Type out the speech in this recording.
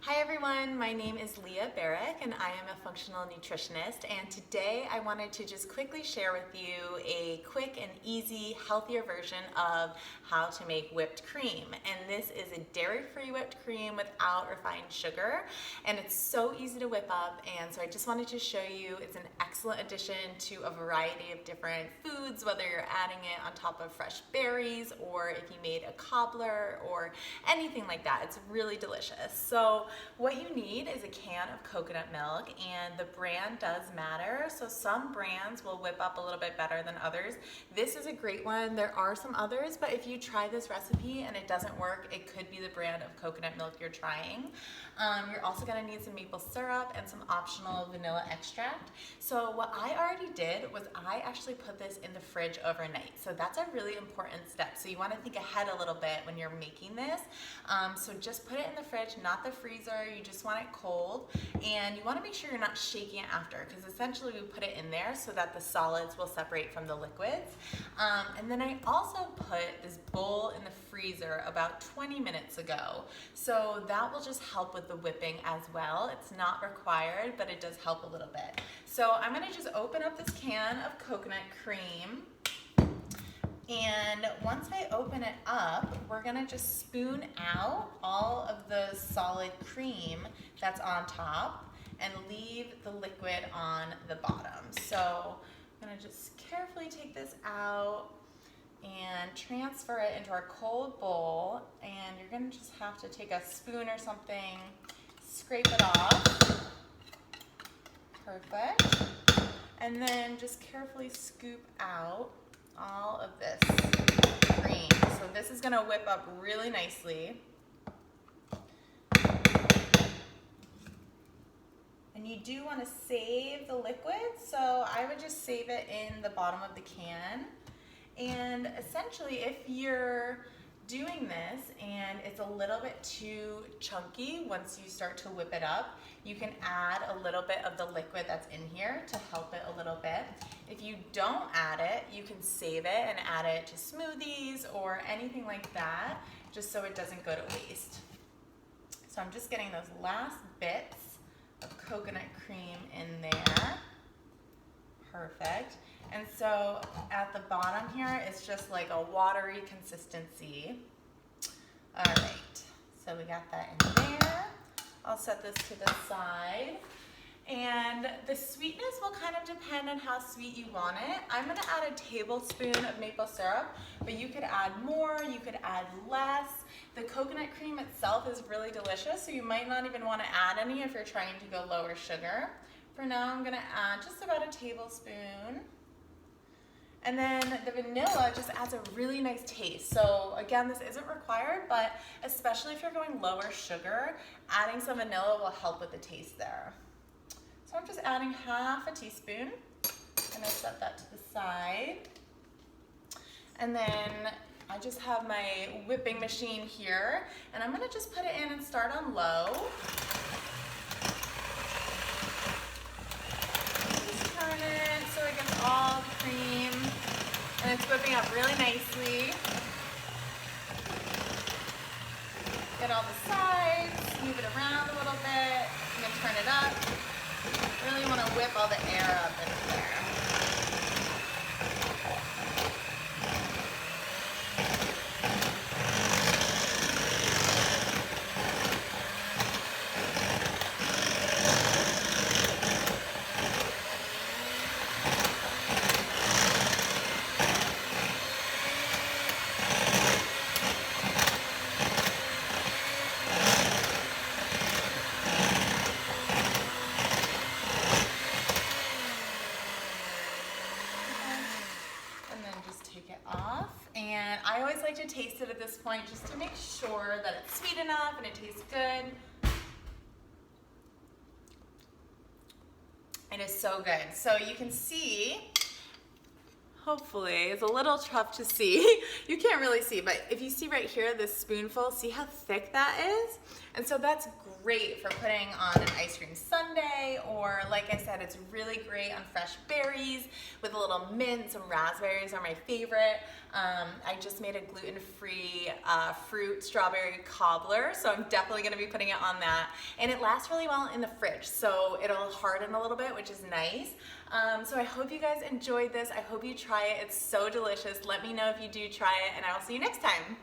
Hi everyone, my name is Leah Barack and I am a functional nutritionist, and today I wanted to just quickly share with you a quick and easy, healthier version of how to make whipped cream. And this is a dairy-free whipped cream without refined sugar, and it's so easy to whip up, and so I just wanted to show you it's an excellent addition to a variety of different foods, whether you're adding it on top of fresh berries or if you made a cobbler or anything like that. It's really delicious. So what you need is a can of coconut milk, and the brand does matter. So some brands will whip up a little bit better than others. This is a great one. There are some others, but if you try this recipe and it doesn't work, it could be the brand of coconut milk you're trying. You're also gonna need some maple syrup and some optional vanilla extract. So what I already did was I actually put this in the fridge overnight. So that's a really important step. So you wanna think ahead a little bit when you're making this. So just put it in the fridge, not the freezer. You just want it cold, and you want to make sure you're not shaking it after, because essentially we put it in there so that the solids will separate from the liquids. And then I also put this bowl in the freezer about 20 minutes ago, so that will just help with the whipping as well. It's not required, but it does help a little bit. So I'm going to just open up this can of coconut cream. And once I open it up, we're gonna just spoon out all of the solid cream that's on top and leave the liquid on the bottom. So I'm gonna just carefully take this out and transfer it into our cold bowl. And you're gonna just have to take a spoon or something, scrape it off. Perfect. And then just carefully scoop out all of this cream. So this is gonna whip up really nicely. And you do wanna save the liquid, so I would just save it in the bottom of the can. And essentially, if you're doing this and it's a little bit too chunky once you start to whip it up, you can add a little bit of the liquid that's in here to help it a little bit. If you don't add it, you can save it and add it to smoothies or anything like that, just so it doesn't go to waste. So I'm just getting those last bits of coconut cream in there. Perfect. And so at the bottom here, it's just like a watery consistency. All right, so we got that in there. I'll set this to the side. And the sweetness will kind of depend on how sweet you want it. I'm gonna add a tablespoon of maple syrup, but you could add more, you could add less. The coconut cream itself is really delicious, so you might not even wanna add any if you're trying to go lower sugar. For now, I'm gonna add just about a tablespoon. And then the vanilla just adds a really nice taste. So again, this isn't required, but especially if you're going lower sugar, adding some vanilla will help with the taste there. So I'm just adding half a teaspoon. I'm gonna set that to the side. And then I just have my whipping machine here, and I'm gonna just put it in and start on low. Just turn it so it gets all the cream, and it's whipping up really nicely. Get all the sides, move it around a little bit, and then turn it up. Really want to whip all the air up into there. And I always like to taste it at this point just to make sure that it's sweet enough and it tastes good. It is so good. So you can see, hopefully, it's a little tough to see. You can't really see, but if you see right here, this spoonful, see how thick that is? And so that's great for putting on an ice cream sundae, or like I said, it's really great on fresh berries with a little mint. Some raspberries are my favorite. I just made a gluten-free fruit strawberry cobbler, so I'm definitely gonna be putting it on that. And it lasts really well in the fridge, so it'll harden a little bit, which is nice. So I hope you guys enjoyed this. I hope you try it. It's so delicious. Let me know if you do try it, and I will see you next time.